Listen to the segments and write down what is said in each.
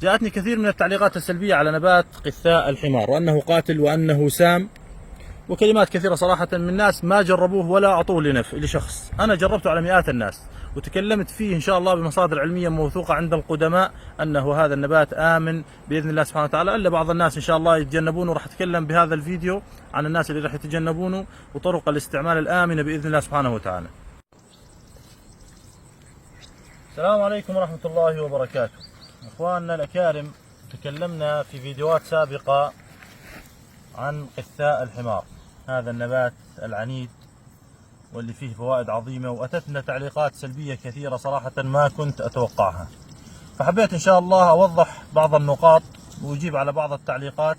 جاءتني كثير من التعليقات السلبية على نبات قثاء الحمار، وأنه قاتل وأنه سام، وكلمات كثيرة صراحة من ناس ما جربوه ولا أعطوه لشخص. أنا جربته على مئات الناس وتكلمت فيه إن شاء الله بمصادر علمية موثوقة عند القدماء أنه هذا النبات آمن بإذن الله سبحانه وتعالى، إلا بعض الناس إن شاء الله يتجنبونه. وراح أتكلم بهذا الفيديو عن الناس اللي راح يتجنبونه وطرق الاستعمال الآمنة بإذن الله سبحانه وتعالى. السلام عليكم ورحمة الله وبركاته. إخواننا الأكارم، تكلمنا في فيديوهات سابقة عن قثاء الحمار، هذا النبات العنيد واللي فيه فوائد عظيمة، وأتتنا تعليقات سلبية كثيرة صراحة ما كنت أتوقعها، فحبيت إن شاء الله أوضح بعض النقاط وأجيب على بعض التعليقات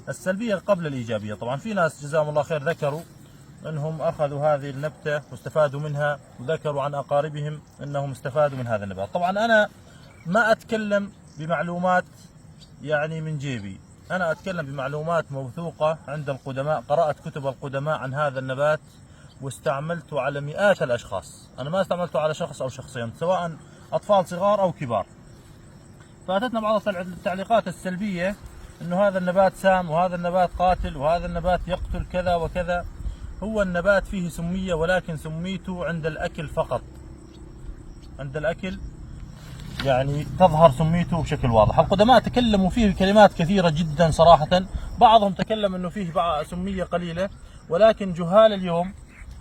السلبية قبل الإيجابية. طبعا في ناس جزاهم الله خير ذكروا أنهم أخذوا هذه النبتة واستفادوا منها، وذكروا عن أقاربهم أنهم استفادوا من هذا النبات. طبعا أنا ما أتكلم بمعلومات يعني من جيبي، أنا أتكلم بمعلومات موثوقة عند القدماء، قرأت كتب القدماء عن هذا النبات واستعملته على مئات الأشخاص. أنا ما استعملته على شخص أو شخصين، سواء أطفال صغار أو كبار. فأتتنا بعض التعليقات السلبية أنه هذا النبات سام، وهذا النبات قاتل، وهذا النبات يقتل كذا وكذا. هو النبات فيه سمية، ولكن سميته عند الأكل فقط، عند الأكل يعني تظهر سميته بشكل واضح. القدماء تكلموا فيه بكلمات كثيرة جدا صراحة، بعضهم تكلم أنه فيه سمية قليلة، ولكن جهال اليوم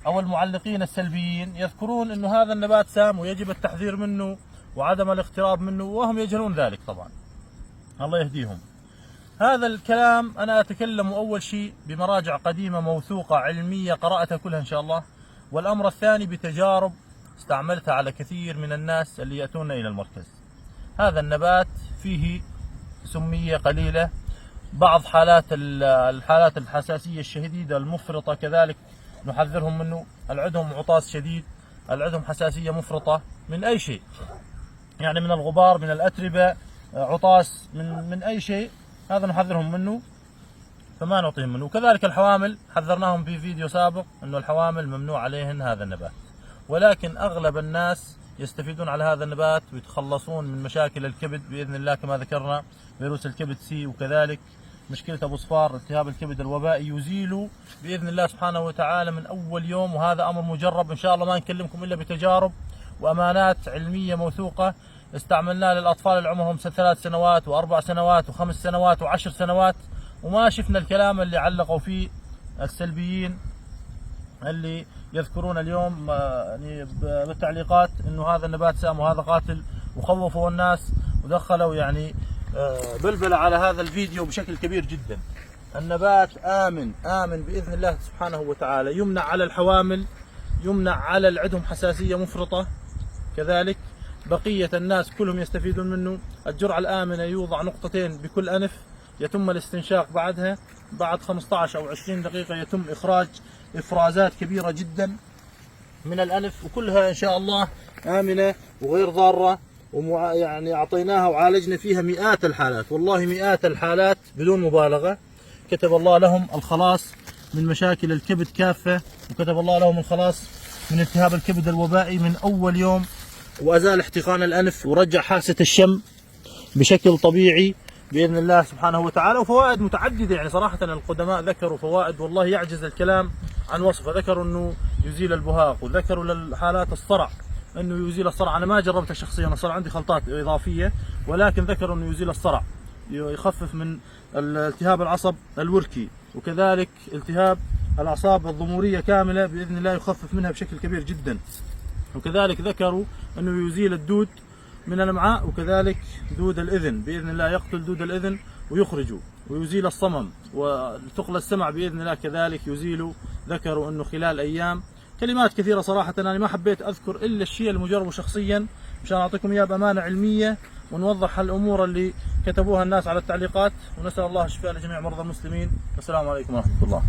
أو المعلقين السلبيين يذكرون أنه هذا النبات سام ويجب التحذير منه وعدم الاقتراب منه، وهم يجهلون ذلك. طبعا الله يهديهم. هذا الكلام أنا أتكلم أول شيء بمراجع قديمة موثوقة علمية قرأتها كلها إن شاء الله، والأمر الثاني بتجارب استعملتها على كثير من الناس اللي يأتون إلى المركز. هذا النبات فيه سمية قليلة، بعض الحالات الحساسية الشديدة المفرطة كذلك نحذرهم منه، عندهم عطاس شديد، عندهم حساسية مفرطة من أي شيء، يعني من الغبار، من الأتربة، عطاس من أي شيء، هذا نحذرهم منه فما نعطيهم منه. وكذلك الحوامل حذرناهم في فيديو سابق أنه الحوامل ممنوع عليهن هذا النبات، ولكن أغلب الناس يستفيدون على هذا النبات ويتخلصون من مشاكل الكبد بإذن الله، كما ذكرنا فيروس الكبد سي، وكذلك مشكلة أبو صفار التهاب الكبد الوبائي يزيل بإذن الله سبحانه وتعالى من أول يوم. وهذا أمر مجرب إن شاء الله، ما نكلمكم إلا بتجارب وأمانات علمية موثوقة استعملناه للأطفال اللي عمرهم 3 سنوات و4 سنوات و5 سنوات و10 سنوات، وما شفنا الكلام اللي علقوا فيه السلبيين اللي يذكرون اليوم يعني بالتعليقات انه هذا النبات سام وهذا قاتل، وخوفوا الناس ودخلوا يعني بلبلة على هذا الفيديو بشكل كبير جدا. النبات آمن بإذن الله سبحانه وتعالى، يمنع على الحوامل، يمنع على اللي عندهم حساسية مفرطة، كذلك بقية الناس كلهم يستفيدون منه. الجرعة الآمنة يوضع نقطتين بكل أنف، يتم الاستنشاق بعدها، بعد 15 أو 20 دقيقة يتم إخراج إفرازات كبيرة جدا من الأنف، وكلها إن شاء الله آمنة وغير ضارة، يعني أعطيناها وعالجنا فيها مئات الحالات، والله مئات الحالات بدون مبالغة. كتب الله لهم الخلاص من مشاكل الكبد كافة، وكتب الله لهم الخلاص من التهاب الكبد الوبائي من أول يوم، وأزال احتقان الأنف ورجع حاسة الشم بشكل طبيعي بإذن الله سبحانه وتعالى. وفوائد متعددة، يعني صراحة القدماء ذكروا فوائد والله يعجز الكلام عن وصفه. ذكروا أنه يزيل البهاق، وذكروا للحالات الصرع أنه يزيل الصرع. أنا ما جربته شخصيا، الصرع عندي خلطات إضافية، ولكن ذكروا أنه يزيل الصرع، يخفف من التهاب العصب الوركي، وكذلك التهاب الأعصاب الضمورية كاملة بإذن الله يخفف منها بشكل كبير جدا. وكذلك ذكروا أنه يزيل الدود من الأمعاء، وكذلك دود الإذن بإذن الله، يقتل دود الإذن ويخرجه، ويزيل الصمم وثقل السمع بإذن الله كذلك يزيله. ذكروا أنه خلال أيام، كلمات كثيرة صراحة أنا ما حبيت أذكر إلا الشيء المجرب شخصيا مشان أعطيكم إياه بأمانة علمية ونوضح الأمور اللي كتبوها الناس على التعليقات. ونسأل الله الشفاء لجميع مرضى المسلمين. والسلام عليكم ورحمة الله.